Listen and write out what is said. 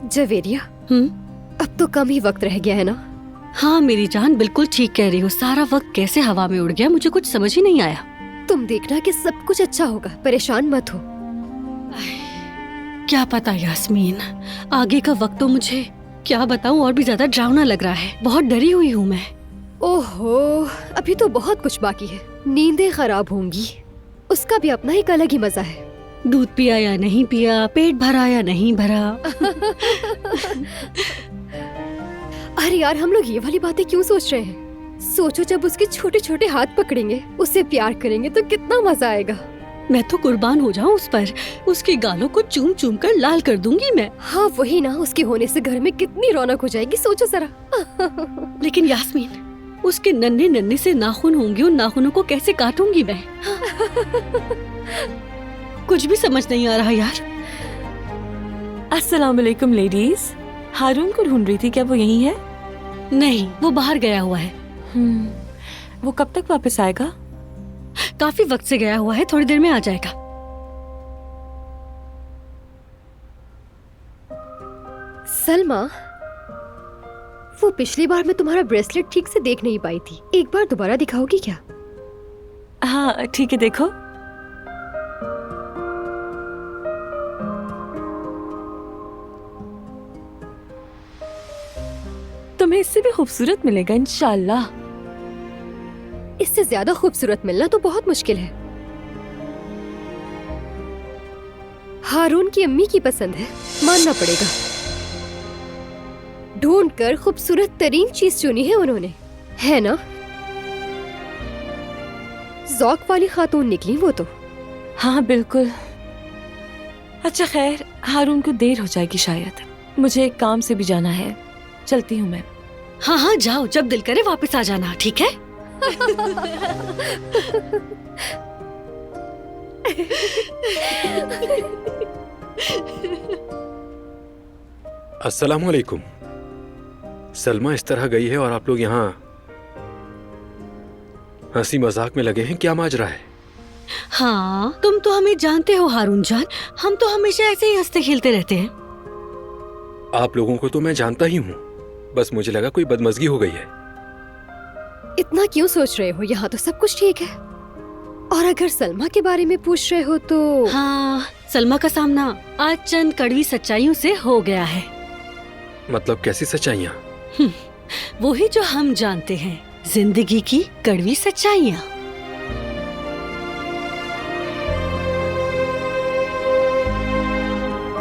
जवेरिया, अब तो कम ही वक्त रह गया है ना? हाँ मेरी जान, बिल्कुल ठीक कह रही हो। सारा वक्त कैसे हवा में उड़ गया, मुझे कुछ समझ ही नहीं आया। तुम देखना कि सब कुछ अच्छा होगा, परेशान मत हो। क्या पता यास्मीन, आगे का वक्त तो मुझे क्या बताऊं, और भी ज्यादा डरावना लग रहा है। बहुत डरी हुई हूँ मैं। ओहो, अभी तो बहुत कुछ बाकी है। नींदें खराब होंगी, उसका भी अपना एक अलग ही मजा है। दूध पिया या नहीं पिया, पेट भरा या नहीं भरा। अरे यार, हम लोग ये वाली बातें क्यों सोच रहे हैं? सोचो जब उसके छोटे छोटे हाथ पकड़ेंगे, उससे प्यार करेंगे तो कितना मजा आएगा। मैं तो कुर्बान हो जाऊं उस पर। उसकी गालों को चूम चूम कर लाल कर दूंगी मैं। हाँ वही ना, उसके होने से घर में कितनी रौनक हो जाएगी, सोचो जरा। लेकिन यास्मीन, उसके नन्हे नन्हे से नाखून होंगे, उन नाखूनों को कैसे काटूंगी मैं? कुछ भी समझ नहीं आ रहा यार। अस्सलाम वालेकुम लेडीज। हारून को ढूंढ रही थी, क्या वो यहीं है? नहीं, वो बाहर गया हुआ है। वो कब तक वापस आएगा? काफी वक्त से गया हुआ है, थोड़ी देर में आ जाएगा। सलमा, वो पिछली बार मैं तुम्हारा ब्रेसलेट ठीक से देख नहीं पाई थी, एक बार दोबारा दिखाओगी क्या? हाँ ठीक है, देखो। तुम्हें इससे भी खूबसूरत मिलेगा इंशाल्लाह। इससे ज्यादा खूबसूरत मिलना तो बहुत मुश्किल है। हारून की अम्मी की पसंद है, मानना पड़ेगा। ढूंढ कर खूबसूरत तरीन चीज चुनी है उन्होंने, है ना? ज़ौक वाली खातून निकली वो तो। हाँ बिल्कुल। अच्छा खैर, हारून को देर हो जाएगी शायद। मुझे एक काम से भी जाना है, चलती हूँ मैं। हाँ हाँ जाओ, जब दिल करे वापस आ जाना, ठीक है? अस्सलाम वालेकुम। सलमा इस तरह गई है और आप लोग यहाँ हंसी मजाक में लगे हैं, क्या माजरा है? हाँ, तुम तो हमें जानते हो हारून जान, हम तो हमेशा ऐसे ही हंसते खेलते रहते हैं। आप लोगों को तो मैं जानता ही हूँ, बस मुझे लगा कोई बदमजगी हो गई है। इतना क्यों सोच रहे हो? यहाँ तो सब कुछ ठीक है। और अगर सलमा के बारे में पूछ रहे हो तो हाँ, सलमा का सामना आज चंद कड़वी सच्चाइयों से हो गया है। मतलब कैसी सच्चाइयाँ? वो ही जो हम जानते हैं, जिंदगी की कड़वी सच्चाइयाँ।